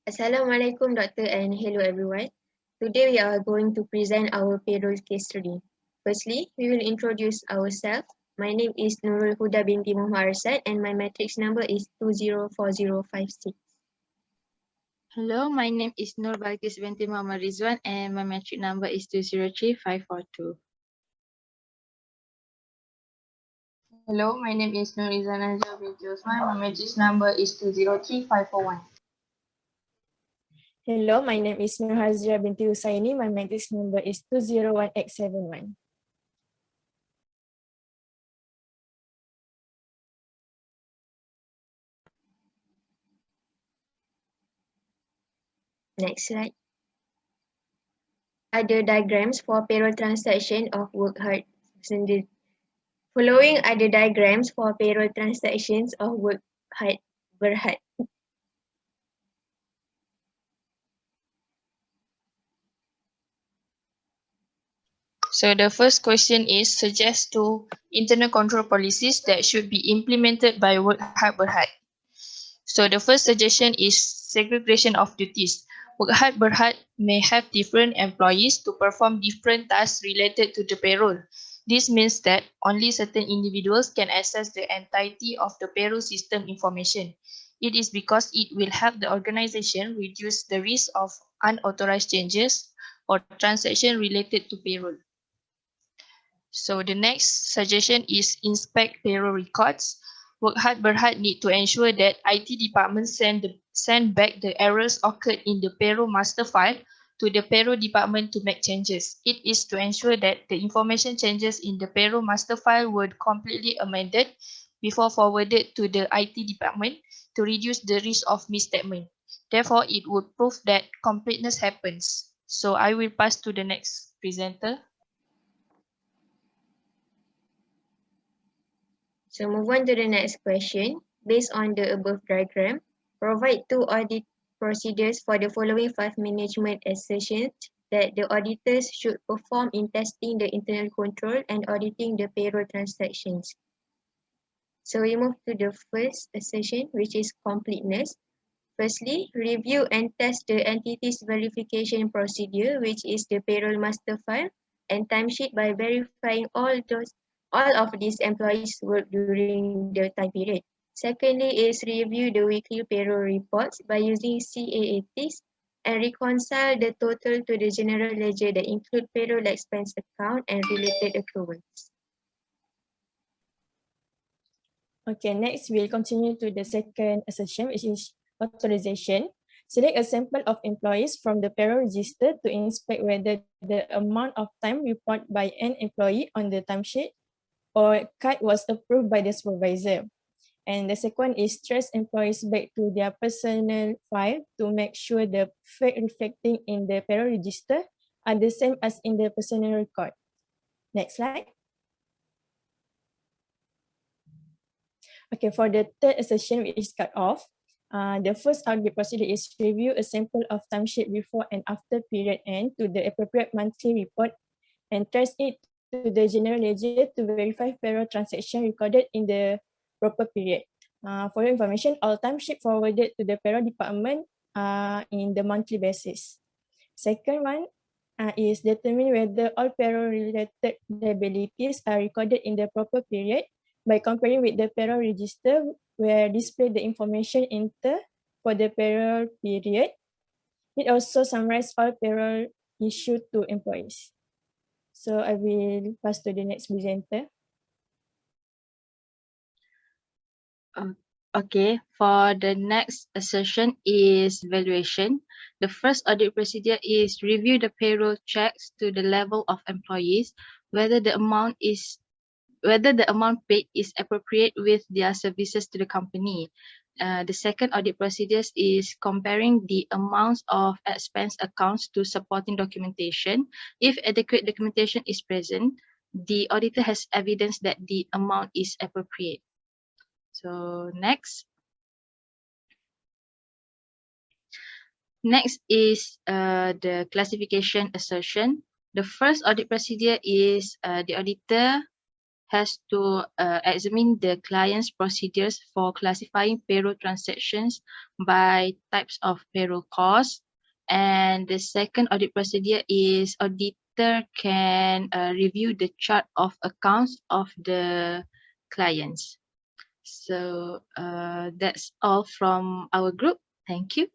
Assalamualaikum, Doctor, and hello everyone. Today we are going to present our payroll case study. Firstly, we will introduce ourselves. My name is Nurul Huda binti Muhammad Arsad and my matrix number is 204056. Hello, my name is Nur Balkis binti Muhammad Rizwan and my matric number is 203542. Hello, my name is Nur Izana binti Usman. My matrix number is 203541. Hello, my name is Nur Hazria binti Husaini. My matrix number is 201X71. Next slide. Other diagrams for payroll transaction of work hard. Following are the diagrams for payroll transactions of work hard berhad. So the first question is suggest two internal control policies that should be implemented by Work Hard Berhad. So the first suggestion is segregation of duties. Work Hard Berhad may have different employees to perform different tasks related to the payroll. This means that only certain individuals can access the entirety of the payroll system information. It is because it will help the organization reduce the risk of unauthorized changes or transaction related to payroll. So the next suggestion is inspect payroll records. Work Hard Berhad need to ensure that IT department send back the errors occurred in the payroll master file to the payroll department to make changes. It is to ensure that the information changes in the payroll master file were completely amended before forwarded to the IT department to reduce the risk of misstatement. Therefore, it would prove that completeness happens. So I will pass to the next presenter. So move on to the next question. Based on the above diagram, provide two audit procedures for the following 5 management assertions that the auditors should perform in testing the internal control and auditing the payroll transactions. So we move to the first assertion, which is completeness. Firstly, review and test the entities verification procedure, which is the payroll master file and timesheet by verifying all of these employees' work during the time period. Secondly is review the weekly payroll reports by using CAATs and reconcile the total to the general ledger that include payroll expense account and related accruals. Okay, next we'll continue to the second assertion, which is authorization. Select a sample of employees from the payroll register to inspect whether the amount of time reported by an employee on the timesheet or card was approved by the supervisor. And the second is trace employees back to their personal file to make sure the fact reflecting in the payroll register are the same as in the personal record. Next slide. Okay, for the third assertion, which is cut off, the first audit procedure is review a sample of timesheet before and after period end to the appropriate monthly report and trace it to the general ledger to verify payroll transaction recorded in the proper period. For your information, all timesheet forwarded to the payroll department in the monthly basis. Second one is determine whether all payroll related liabilities are recorded in the proper period by comparing with the payroll register where display the information entered for the payroll period. It also summarizes all payroll issued to employees. So I will pass to the next presenter. Okay, for the next assertion is valuation. The first audit procedure is review the payroll checks to the level of employees, whether the amount paid is appropriate with their services to the company. The second audit procedures is comparing the amounts of expense accounts to supporting documentation. If adequate documentation is present, the auditor has evidence that the amount is appropriate. So next is the classification assertion. The first audit procedure is the auditor has to examine the client's procedures for classifying payroll transactions by types of payroll costs. And the second audit procedure is auditor can review the chart of accounts of the clients. So that's all from our group. Thank you.